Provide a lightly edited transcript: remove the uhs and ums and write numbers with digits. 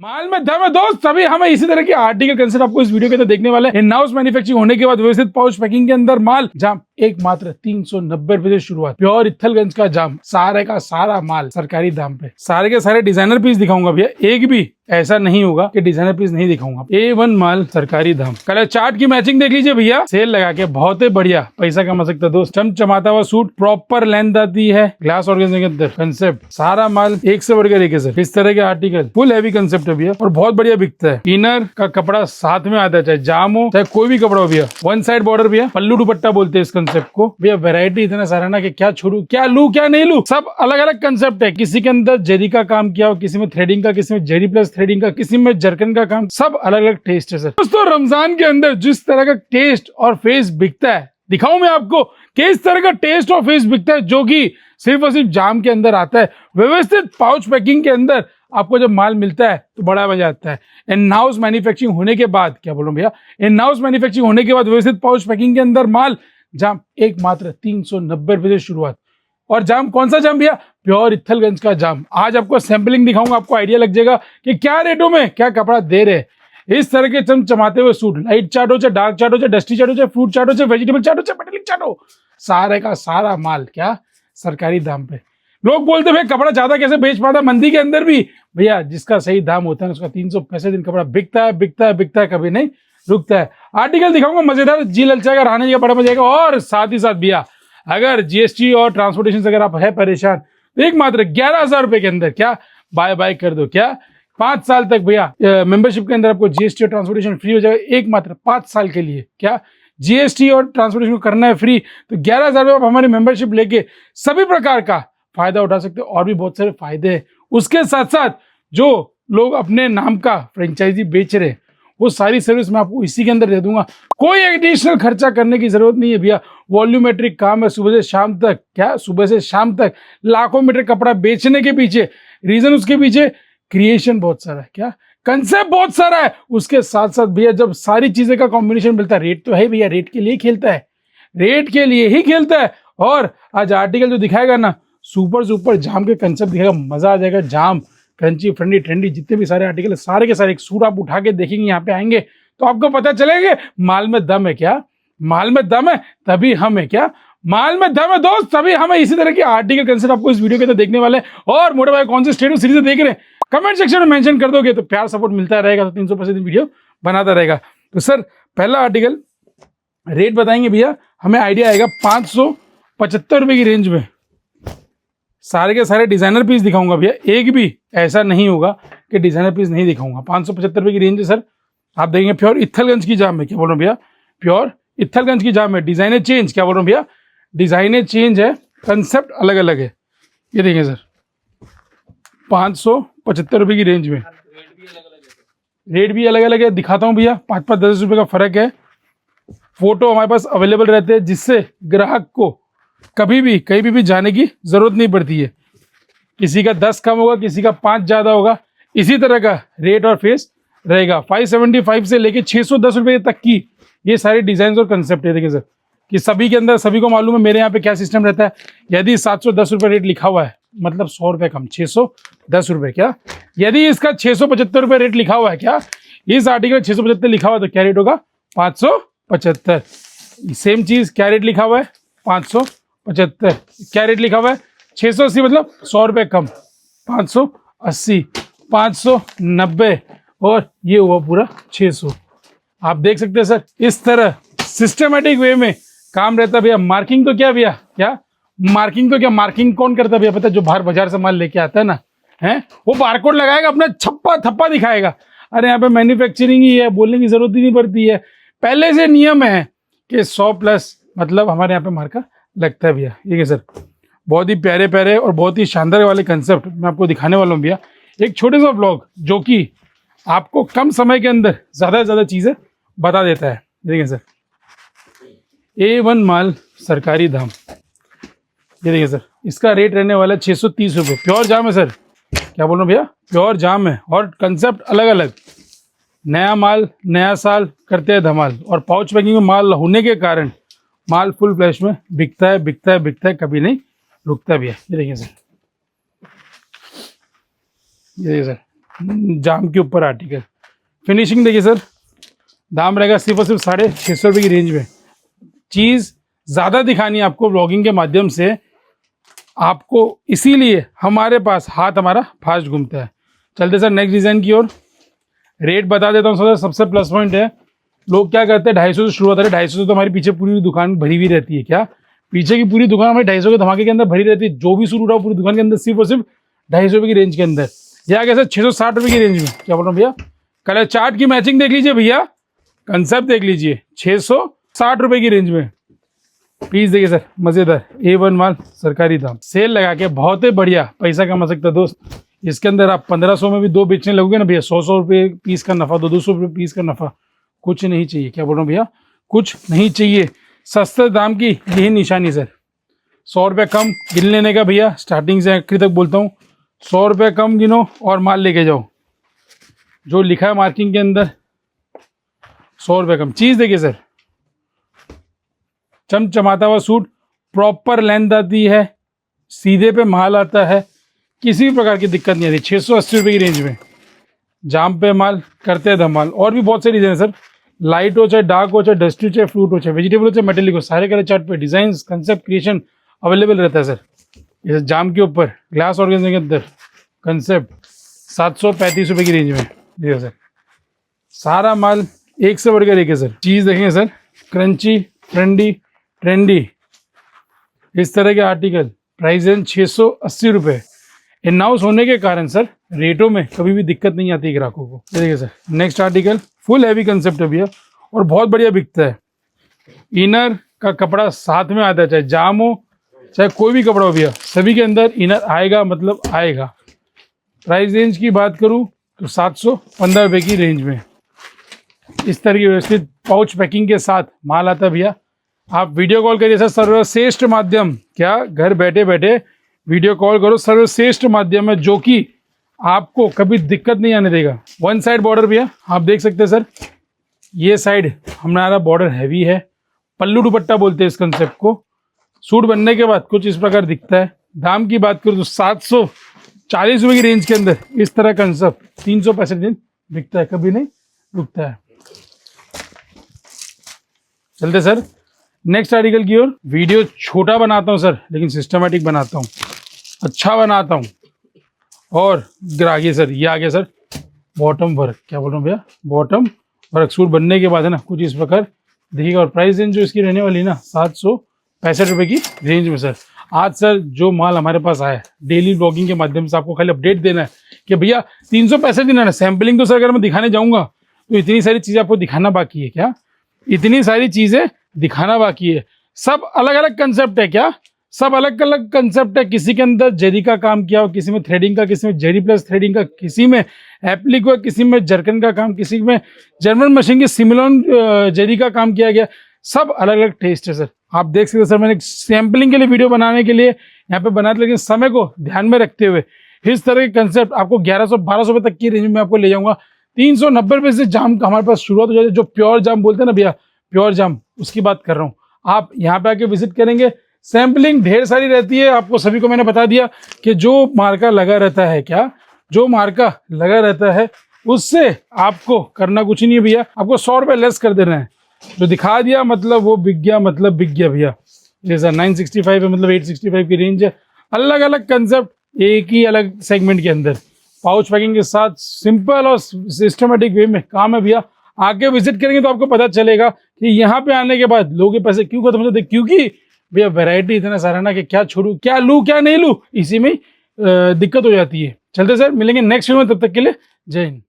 माल में दम है दोस्त, तभी हमें इसी तरह के आर्टिकल कंसेप्ट आपको इस वीडियो के अंदर देखने वाले हैं। इन हाउस मैन्युफैक्चरिंग होने के बाद व्यवस्थित पाउच पैकिंग के अंदर माल जाम एक मात्र 390 रुपए से शुरुआत। प्योर इत्थलगंज का जाम, सारे का सारा माल सरकारी दाम पे। सारे के सारे डिजाइनर पीस दिखाऊंगा भैया, एक भी ऐसा नहीं होगा कि डिजाइनर पीस नहीं दिखाऊंगा। A1 माल सरकारी दाम। कलर चार्ट की मैचिंग देख लीजिए भैया, सेल लगा के बहुत ही बढ़िया पैसा कमा सकता है दोस्त। चमचमाता हुआ सूट, प्रॉपर लेंथ आती है, ग्लास ऑर्गेन्जा के अंदर कंसेप्ट, सारा माल एक से बढ़कर एक है सर। इस तरह के आर्टिकल फुल हैवी कंसेप्ट है भैया और बहुत बढ़िया बिकता है। इनर का कपड़ा साथ में आता है, चाहे जाम हो चाहे कोई भी कपड़ा हो भैया। वन साइड बॉर्डर भैया, पल्लू दुपट्टा बोलते हैं इस कंसेप्ट को भैया। वैरायटी इतना सारा ना कि क्या छोड़ू, क्या लू क्या नहीं लू, सब अलग अलग कंसेप्ट है। किसी के अंदर जरी का काम किया हो, किसी में थ्रेडिंग का, किसी में जरी प्लस थ्रेडिंग का, किसी में जरकन का काम, सब अलग अलग टेस्ट है सर। दोस्तों रमजान के अंदर जिस तरह का टेस्ट और फेस बिकता है, दिखाऊं मैं आपको किस तरह का टेस्ट और फेस बिकता है, जो कि सिर्फ और सिर्फ जाम के अंदर आता है। व्यवस्थित पाउच पैकिंग के अंदर आपको जब माल मिलता है तो बड़ा मजा आता है। इन हाउस मैन्युफैक्चरिंग होने के बाद, क्या बोलूं भैया, इन हाउस मैन्युफैक्चरिंग होने के बाद व्यवस्थित पाउच पैकिंग के अंदर माल जाम एक मात्र 390 रुपए से शुरुआत। और जाम कौन सा जाम भैया? प्योर इत्थलगंज का जाम। आज आपको सैंपलिंग दिखाऊंगा, आपको आइडिया लग जाएगा कि क्या रेटों में क्या कपड़ा दे रहे। इस तरह के चमचमाते हुए सूट, लाइट चार्ट हो चाहे डार्क चार्ट हो चाहे डस्टी चार्ट हो चाहे फ्रूट चार्ट हो चाहे वेजिटेबल चार्ट हो चाहे मेटालिक चार्ट हो, सारे का सारा माल क्या सरकारी दाम पे। लोग बोलते भाई कपड़ा ज्यादा कैसे बेच पाता मंदी के अंदर भी। भैया जिसका सही दाम होता है उसका 365 दिन कपड़ा बिकता है बिकता है बिकता है, कभी नहीं रुकता है। आर्टिकल दिखाऊंगा मजेदार, जी ललचाएगा, रहने का बड़ा मजा आएगा। और साथ ही साथ भैया अगर जीएसटी और ट्रांसपोर्टेशन से अगर आप है परेशान तो एक मात्र 11,000 रुपए के अंदर क्या बाय बाय कर दो। क्या 5 साल तक भैया मेंबरशिप के अंदर आपको जीएसटी और ट्रांसपोर्टेशन फ्री हो जाएगा, एक मात्र 5 साल के लिए। क्या जीएसटी और ट्रांसपोर्टेशन को करना है फ्री, तो 11,000 रुपए आप हमारी मेंबरशिप लेके सभी प्रकार का फायदा उठा सकते हो। और भी बहुत सारे फायदे हैं। उसके साथ साथ जो लोग अपने नाम का फ्रेंचाइजी बेच रहे हैं वो सारी सर्विस मैं आपको इसी के अंदर दे दूंगा। कोई एडिशनल खर्चा करने की जरूरत नहीं है भैया। वॉल्यूमेट्रिक काम है सुबह से शाम तक। क्या सुबह से शाम तक लाखों मीटर कपड़ा बेचने के पीछे रीजन, उसके पीछे क्रिएशन बहुत सारा है, क्या कंसेप्ट बहुत सारा है। उसके साथ साथ भैया जब सारी चीजें का कॉम्बिनेशन मिलता है, रेट तो है भैया, रेट के लिए खेलता है, रेट के लिए ही खेलता है। और आज आर्टिकल जो दिखाएगा ना, सुपर सुपर जाम के कंसेप्ट दिखाएगा, मजा आ जाएगा। जाम क्रंची फ्रेंडी ट्रेंडी जितने भी सारे आर्टिकल है, सारे के सारे एक सूट आप उठा के देखेंगे यहाँ पे आएंगे तो आपको पता चलेगा माल में दम है। क्या माल में दम है तभी हम है, क्या माल में दम है दोस्त, तभी हमें इसी तरह के आर्टिकल कंसेप्ट आपको इस वीडियो के अंदर देखने वाले हैं। और मोटे भाई कौन से स्टेट ऑफ सीरीज देख रहे हैं कमेंट सेक्शन में मेंशन कर दोगे तो प्यार सपोर्ट मिलता रहेगा, तो 300% वीडियो बनाता रहेगा। तो सर पहला आर्टिकल रेट बताएंगे भैया, हमें आइडिया आएगा 575 रुपए की रेंज में। सारे के सारे डिजाइनर पीस दिखाऊंगा भैया, एक भी ऐसा नहीं होगा कि डिजाइनर पीस नहीं दिखाऊंगा। 575 रुपए की रेंज है सर। आप देखेंगे प्योर इत्थलगंज की जाम है, क्या बोल रहा हूँ भैया, प्योर इत्थलगंज की जाम है। डिजाइनर चेंज, क्या बोल रहा हूँ भैया, डिजाइनर चेंज है, कंसेप्ट अलग अलग है। ये देखिए सर 575 रुपए की रेंज में, रेट भी अलग अलग है। दिखाता हूँ भैया, 5-10 रुपए का फर्क है। फोटो हमारे पास अवेलेबल रहते हैं जिससे ग्राहक को कभी भी कहीं भी जाने की जरूरत नहीं पड़ती है। किसी का 10 कम होगा, किसी का 5 ज्यादा होगा, इसी तरह का रेट और फेस रहेगा। 575 से लेके 610 रुपए तक की ये सारे डिजाइन और कंसेप्ट है। देखिए सर कि सभी के अंदर सभी को मालूम है मेरे यहाँ पे क्या सिस्टम रहता है। यदि 710 रुपए रेट लिखा हुआ है मतलब 100 रुपए कम, 610 रुपए। क्या यदि इसका 675 रुपए रेट लिखा हुआ है, क्या इस आर्टिकल 675 लिखा हुआ है तो क्या रेट होगा 575। सेम चीज क्या रेट लिखा हुआ है 575, क्या रेट लिखा हुआ है 680 मतलब 100 रुपए कम, 580, 590 और ये हुआ पूरा 600। आप देख सकते हैं सर इस तरह सिस्टमेटिक वे में काम रहता है भैया। मार्किंग तो क्या भैया, क्या मार्किंग तो क्या, मार्किंग कौन करता है भैया पता है, जो बाहर बाजार से माल लेके आता है ना, है वो बारकोड लगाएगा, अपना छप्पा थप्पा दिखाएगा। अरे यहाँ पे मैन्युफैक्चरिंग ही है, बोलने की जरूरत ही नहीं पड़ती है। पहले से नियम है कि 100+ मतलब हमारे यहाँ पे मार्का लगता है भैया। ठीक है सर, बहुत ही प्यारे प्यारे और बहुत ही शानदार वाले कंसेप्ट मैं आपको दिखाने वाला हूँ भैया। एक छोटे सा व्लॉग जो कि आपको कम समय के अंदर ज्यादा से ज्यादा चीजें बता देता है। देखिए सर A1 माल सरकारी दाम, ये देखिए सर इसका रेट रहने वाला है 630 रुपये। प्योर जाम है सर, क्या बोल रहा हूँ भैया, प्योर जाम है और कंसेप्ट अलग अलग। नया माल नया साल करते हैं धमाल, और पाउच पैकिंग में माल होने के कारण माल फुल फ्लैश में बिकता है बिकता है बिकता है, कभी नहीं रुकता भी है। ये देखिए सर, ये देखिए सर जाम के ऊपर आर्टिकल। फिनिशिंग देखिए सर, दाम रहेगा सिर्फ और सिर्फ 650 रुपये की रेंज में। चीज़ ज़्यादा दिखानी है आपको ब्लॉगिंग के माध्यम से आपको, इसीलिए हमारे पास हाथ हमारा फास्ट घूमता है। चलते सर नेक्स्ट डिज़ाइन की ओर। रेट बता देता हूँ सर, सबसे प्लस पॉइंट है, लोग क्या करते हैं 250 से शुरुआत है। 250 से तो हमारी पीछे पूरी दुकान भरी हुई रहती है। क्या पीछे की पूरी दुकान हमारी 250 के धमाके के अंदर भरी रहती है। जो भी शुरू रहा पूरी दुकान के अंदर सिर्फ और सिर्फ 250 रुपये की रेंज के अंदर। यह आ गया सर 660 रुपये की रेंज में। क्या बोल रहा हूँ भैया, कलर चार्ट की मैचिंग देख लीजिए भैया, कंसेप्ट देख लीजिए। 660 रुपये की रेंज में पीस देखिए सर, मजेदार A1 माल, सरकारी दाम, सेल लगा के बहुत ही बढ़िया पैसा कमा सकता है दोस्त। इसके अंदर आप 1500 में भी दो बेचने लगोगे ना भैया, 100 रुपये पीस का नफा, 200 रुपये पीस का नफा, कुछ नहीं चाहिए। क्या बोल रहा हूँ भैया, कुछ नहीं चाहिए। सस्ते दाम की यही निशानी सर। 100 रुपये कम गिन लेने का भैया, स्टार्टिंग से आखिर तक बोलता हूँ। 100 रुपये कम गिनो और माल लेके जाओ, जो लिखा है मार्किंग के अंदर 100 रुपये कम। चीज़ देखिए सर, चमचमाता हुआ सूट, प्रॉपर लेंथ आती है, सीधे पे माल आता है, किसी भी प्रकार की दिक्कत नहीं आती। 680 रुपये की रेंज में जाम पे माल, करते हैं धमाल। और भी बहुत से डिजाइन है सर, लाइट हो चाहे डार्क हो, चाहे डस्टी, चाहे फ्रूट हो, चाहे वेजिटेबल हो, चाहे मेटेलिक हो, सारे कलर चार्ट पे डिजाइन कंसेप्ट क्रिएशन अवेलेबल रहता है सर। जैसे जाम के ऊपर ग्लास ऑर्गेन्जा के अंदर कंसेप्ट 735 रुपये की रेंज में। देखिए सर, सारा माल एक से बढ़कर एक है सर। चीज़ देखेंगे सर, क्रंची, ट्रेंडी, इस तरह के आर्टिकल, प्राइस रेंज 680 रुपये। इन हाउस होने के कारण सर रेटों में कभी भी दिक्कत नहीं आती ग्राहकों को। देखिए sir, next article full heavy concept है भैया और बहुत बढ़िया बिकता है। इनर का कपड़ा साथ में आता है, चाहे जाम हो चाहे कोई भी कपड़ा हो भैया, सभी के अंदर इनर आएगा, मतलब आएगा। प्राइस रेंज की बात करूँ तो 715 रुपये की रेंज में इस तरह की व्यवस्थित पाउच पैकिंग के साथ माल आता है भैया। आप वीडियो कॉल करिए सर, सर्वश्रेष्ठ माध्यम, क्या घर बैठे बैठे वीडियो कॉल करो, सर्वश्रेष्ठ माध्यम है जो कि आपको कभी दिक्कत नहीं आने देगा। वन साइड बॉर्डर भैया आप देख सकते हैं सर, ये साइड हमारा बॉर्डर हैवी है, पल्लू दुपट्टा बोलते हैं इस कंसेप्ट को। सूट बनने के बाद कुछ इस प्रकार दिखता है। दाम की बात करूँ तो 740 रुपये की रेंज के अंदर इस तरह कंसेप्ट 365 दिन बिकता है, कभी नहीं रुकता है। चलते सर नेक्स्ट आर्टिकल की ओर। वीडियो छोटा बनाता हूं सर, लेकिन सिस्टमेटिक बनाता हूं, अच्छा बनाता हूं। और आगे सर, ये आ गया सर बॉटम वर्क। क्या बोल रहा हूँ भैया, बॉटम वर्क। सूट बनने के बाद है ना कुछ इस प्रकार देखिएगा। और प्राइस रेंज जो इसकी रहने वाली है ना 765 रुपये की रेंज में सर। आज सर जो माल हमारे पास आया है, डेली ब्लॉगिंग के माध्यम से आपको खाली अपडेट देना है कि भैया 365 दिन है ना। सैम्पलिंग तो सर अगर मैं दिखाने जाऊंगा तो इतनी सारी चीज़ें आपको दिखाना बाकी है। क्या इतनी सारी चीज़ें दिखाना बाकी है। सब अलग अलग कंसेप्ट है, क्या सब अलग अलग कंसेप्ट है। किसी के अंदर जरी का काम किया हो, किसी में थ्रेडिंग का, किसी में जरी प्लस थ्रेडिंग का, किसी में एप्लिक हुआ, किसी में जर्कन का काम, किसी में जर्मन मशीन की सिमिलॉन जरी का काम किया गया। सब अलग अलग टेस्ट है सर। आप देख सकते हैं सर, मैंने सैम्पलिंग के लिए वीडियो बनाने के लिए यहाँ पे बनाया, लेकिन समय को ध्यान में रखते हुए इस तरह के कंसेप्ट आपको 1100-1200 रुपये तक की रेंज में आपको ले जाऊंगा। 390 रुपये से जाम का हमारे पास शुरुआत हो जाती है। जो प्योर जाम बोलते हैं ना भैया, प्योर जाम, उसकी बात कर रहा हूँ। आप यहाँ पे आके विजिट करेंगे, सैम्पलिंग ढेर सारी रहती है। आपको सभी को मैंने बता दिया कि जो मार्का लगा रहता है, क्या जो मार्का लगा रहता है उससे आपको करना कुछ नहीं है भैया। आपको 100 रुपये लेस कर देना है। जो दिखा दिया मतलब वो बिक गया, मतलब बिक गया भैया। जैसा 965 है, मतलब 865 की रेंज है। अलग अलग कंसेप्ट एक ही अलग सेगमेंट के अंदर पाउच पैकिंग के साथ सिंपल और सिस्टमेटिक वे में काम है भैया। आके विजिट करेंगे तो आपको पता चलेगा कि यहाँ पे आने के बाद लोगों के पैसे क्यों खत्म हो जाते, क्योंकि भैया वैरायटी इतना सारा ना कि क्या छोड़ू, क्या लूँ क्या नहीं लूँ, इसी में दिक्कत हो जाती है। चलते सर, मिलेंगे नेक्स्ट वीडियो में, तब तक के लिए जय हिंद।